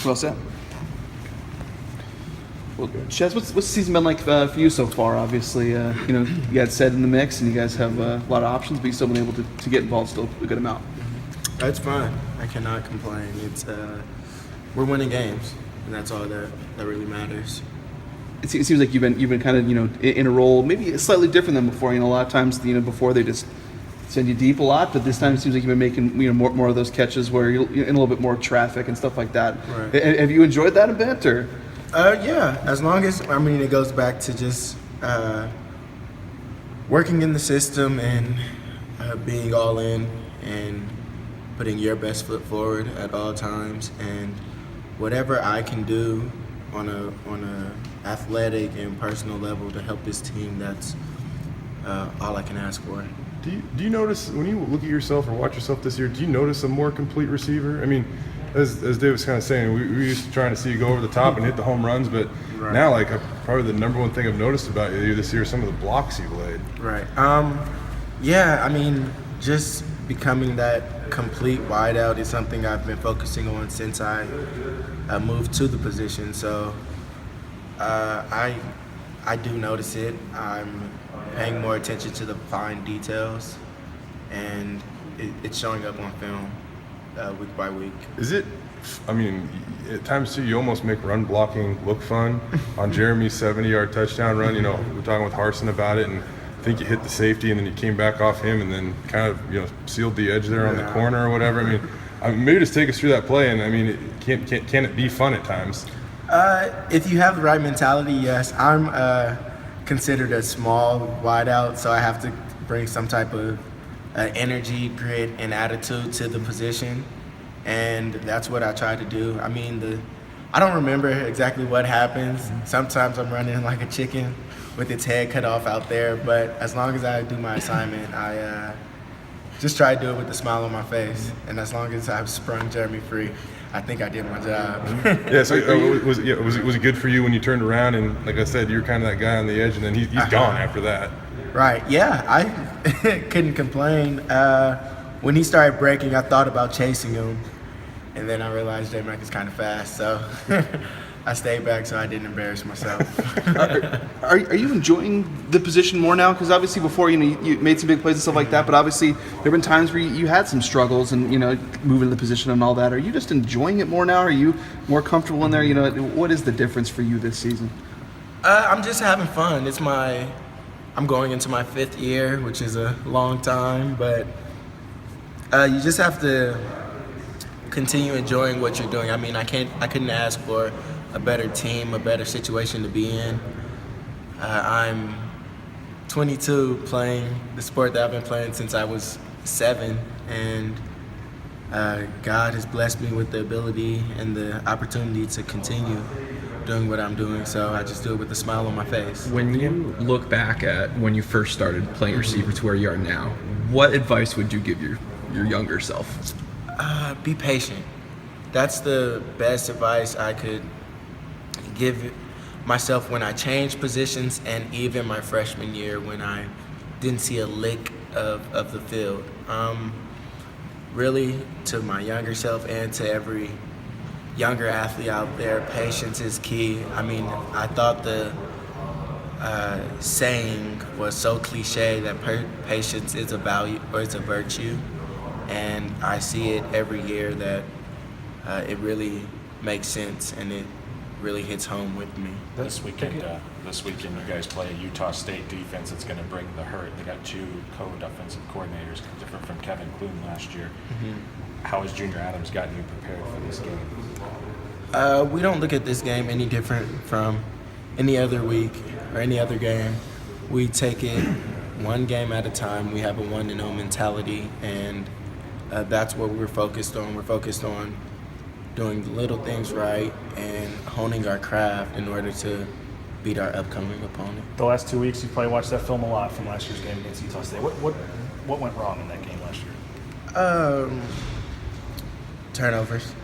Well said. Well, Chaz, what's the season been like for you so far? Obviously, you had Sept in the mix, and you guys have a lot of options, but you've still been able to get involved still a good amount. It's fun. I cannot complain. It's we're winning games, and that's all that really matters. It seems like you've been kind of in a role maybe slightly different than before. A lot of times before they just send you deep a lot, but this time it seems like you've been making more of those catches where you're in a little bit more traffic and stuff like that. Right. Have you enjoyed that a bit, or? Yeah, as long as, it goes back to just working in the system and being all in and putting your best foot forward at all times, and whatever I can do on a athletic and personal level to help this team, that's all I can ask for. Do you notice, when you look at yourself or watch yourself this year, do you notice a more complete receiver? As Dave was kind of saying, we used to trying to see you go over the top and hit the home runs, but right. Now, probably the number one thing I've noticed about you this year is some of the blocks you've laid. Right. Just becoming that complete wideout is something I've been focusing on since I moved to the position. So I do notice it. I'm paying more attention to the fine details, and it's showing up on film. Week by week. Is it? At times too, you almost make run blocking look fun. On Jeremy's 70-yard touchdown run, we're talking with Harsin about it, and I think you hit the safety, and then you came back off him, and then kind of sealed the edge there on the corner or whatever. Maybe just take us through that play, and can it be fun at times? If you have the right mentality, yes. I'm considered a small wideout, so I have to bring some type of energy, grit, and attitude to the position, and that's what I try to do. I don't remember exactly what happens. Sometimes I'm running like a chicken with its head cut off out there, but as long as I do my assignment, I just try to do it with a smile on my face, and as long as I've sprung Jeremy free, I think I did my job. Yeah, so was it good for you when you turned around and, like I said, you're kind of that guy on the edge, and then he's gone after that? Right, yeah, I couldn't complain. When he started breaking, I thought about chasing him, and then I realized J-Mac is kind of fast, so I stayed back so I didn't embarrass myself. Are you enjoying the position more now? Because obviously before, you made some big plays and stuff like that, but obviously there have been times where you had some struggles and, moving the position and all that. Are you just enjoying it more now? Are you more comfortable in there? What is the difference for you this season? I'm just having fun. I'm going into my 5th year, which is a long time, but you just have to continue enjoying what you're doing. I couldn't ask for a better team, a better situation to be in. I'm 22, playing the sport that I've been playing since I was 7, and God has blessed me with the ability and the opportunity to continue doing what I'm doing, so I just do it with a smile on my face. When you look back at when you first started playing receiver to where you are now, what advice would you give your younger self? Be patient. That's the best advice I could give myself when I changed positions, and even my freshman year when I didn't see a lick of the field. Really, to my younger self and to every younger athlete out there, patience is key. I thought the saying was so cliche that patience is a value or it's a virtue, and I see it every year that it really makes sense and it really hits home with me. This weekend, you guys play a Utah State defense that's going to bring the hurt. They got 2 co-defensive coordinators, different from Kevin Clune last year. Mm-hmm. How has Junior Adams gotten you prepared for this game? We don't look at this game any different from any other week or any other game. We take it one game at a time. We have a 1-0 mentality, and that's what we're focused on. We're focused on doing the little things right and honing our craft in order to beat our upcoming opponent. The last 2 weeks, you probably watched that film a lot from last year's game against Utah State. What went wrong in that game last year? Turnovers.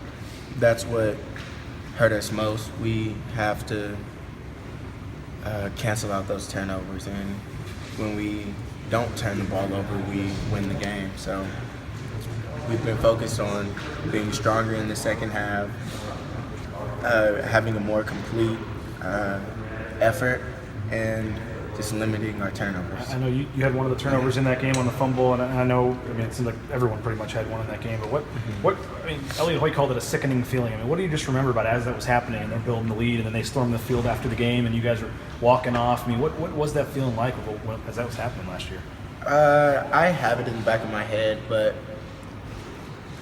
That's what hurt us most. We have to cancel out those turnovers, and when we don't turn the ball over, we win the game. So we've been focused on being stronger in the second half, having a more complete effort and just limiting our turnovers. I know you had one of the turnovers in that game on the fumble, and I know, I mean, it seems like everyone pretty much had one in that game. But I mean, Elliot Hoyt called it a sickening feeling. I mean, what do you just remember about as that was happening and they're building the lead, and then they stormed the field after the game, and you guys were walking off? I mean, what was that feeling like as that was happening last year? I have it in the back of my head, but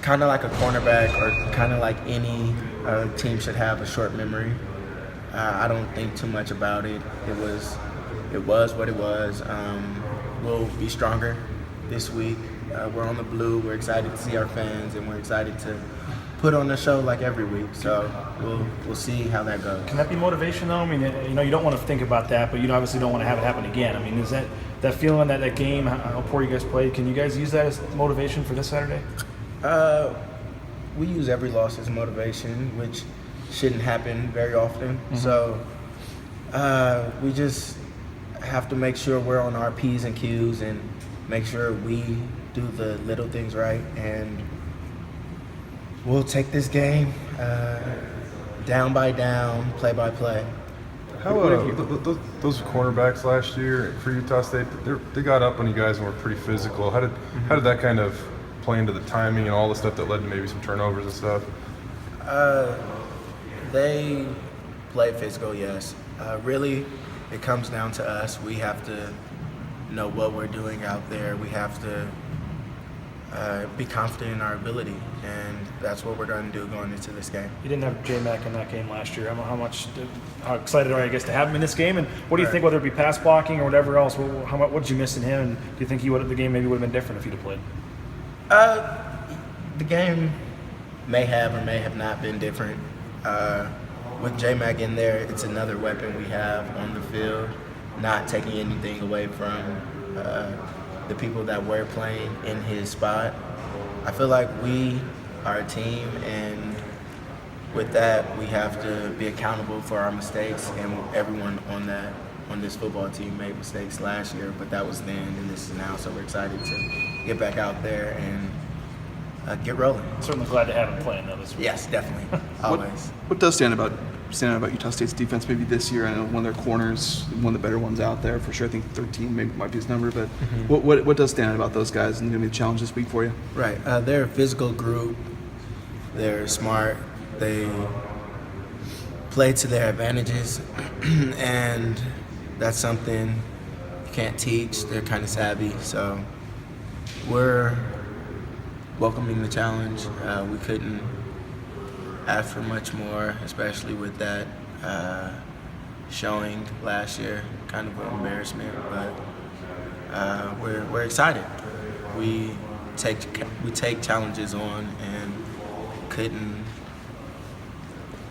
kind of like a cornerback or kind of like any team should have a short memory. I don't think too much about it. It was what it was. We'll be stronger this week. We're on the blue. We're excited to see our fans, and we're excited to put on the show like every week. So we'll see how that goes. Can that be motivation, though? I mean, you know, you don't want to think about that, but you obviously don't want to have it happen again. I mean, is that feeling, that game, how poor you guys played, can you guys use that as motivation for this Saturday? We use every loss as motivation, which shouldn't happen very often. Mm-hmm. So we just have to make sure we're on our P's and Q's and make sure we do the little things right, and we'll take this game down by down, play by play. How those cornerbacks last year for Utah State, they got up on you guys and were pretty physical. How did that kind of play into the timing and all the stuff that led to maybe some turnovers and stuff? They play physical, yes. Really, it comes down to us. We have to know what we're doing out there. We have to be confident in our ability, and that's what we're going to do going into this game. You didn't have J-Mac in that game last year. How excited are you, I guess, to have him in this game? And what do you think, whether it be pass blocking or whatever else, what did you miss in him? And do you think the game maybe would have been different if he'd have played? The game may have or may have not been different. With J-Mac in there, it's another weapon we have on the field, not taking anything away from the people that were playing in his spot. I feel like we are a team, and with that, we have to be accountable for our mistakes, and everyone on this football team made mistakes last year, but that was then and this is now, so we're excited to get back out there and get rolling. Certainly glad to have him playing, though, this week. Yes, definitely. Always. What does stand out about Utah State's defense maybe this year? I know one of their corners, one of the better ones out there for sure. I think 13 maybe might be his number, but what does stand out about those guys and going to be a challenge this week for you? Right. They're a physical group. They're smart. They play to their advantages, and that's something you can't teach. They're kind of savvy, so we're welcoming the challenge. We couldn't ask for much more, especially with that showing last year. Kind of an embarrassment, but we're excited. We take challenges on, and couldn't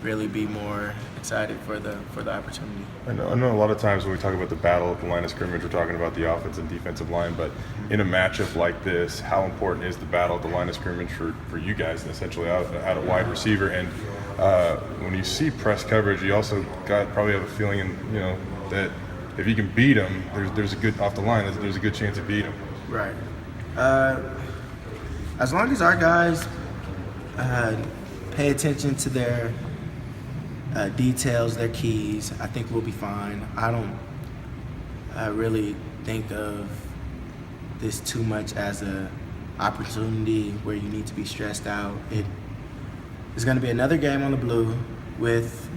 really be more excited for the opportunity. I know a lot of times when we talk about the battle at the line of scrimmage, we're talking about the offensive and defensive line, but in a matchup like this, how important is the battle at the line of scrimmage for you guys, and essentially out at wide receiver? And when you see press coverage, you also probably have a feeling, that if you can beat them, there's a good off the line. There's a good chance to beat them. Right. As long as our guys pay attention to their details, their keys, I think we'll be fine. I don't really think of this too much as a opportunity where you need to be stressed out. It's going to be another game on the blue with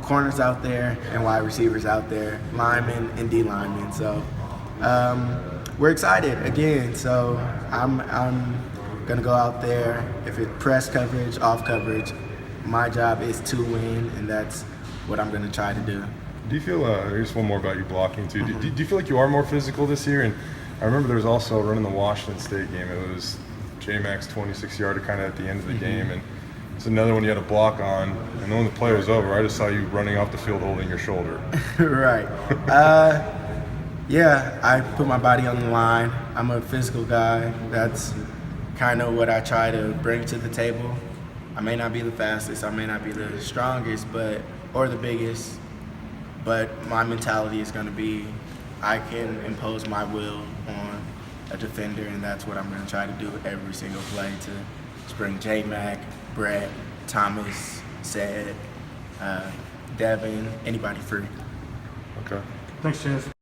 corners out there and wide receivers out there, linemen and D linemen. So we're excited again. So I'm going to go out there. If it's press coverage, off coverage, my job is to win, and that's what I'm going to try to do. Do you feel, here's one more about your blocking too, do you feel like you are more physical this year? And I remember there was also a run in the Washington State game. It was J-Mac's 26-yarder kind of at the end of the game, and it's another one you had a block on, and then when the play was over, I just saw you running off the field holding your shoulder. Right. Yeah, I put my body on the line. I'm a physical guy. That's kind of what I try to bring to the table. I may not be the fastest, I may not be the strongest, or the biggest, but my mentality is going to be I can impose my will on a defender, and that's what I'm going to try to do every single play to bring J-Mac, Brett, Thomas, Zed, Devin, anybody free. Okay. Thanks, Chaz.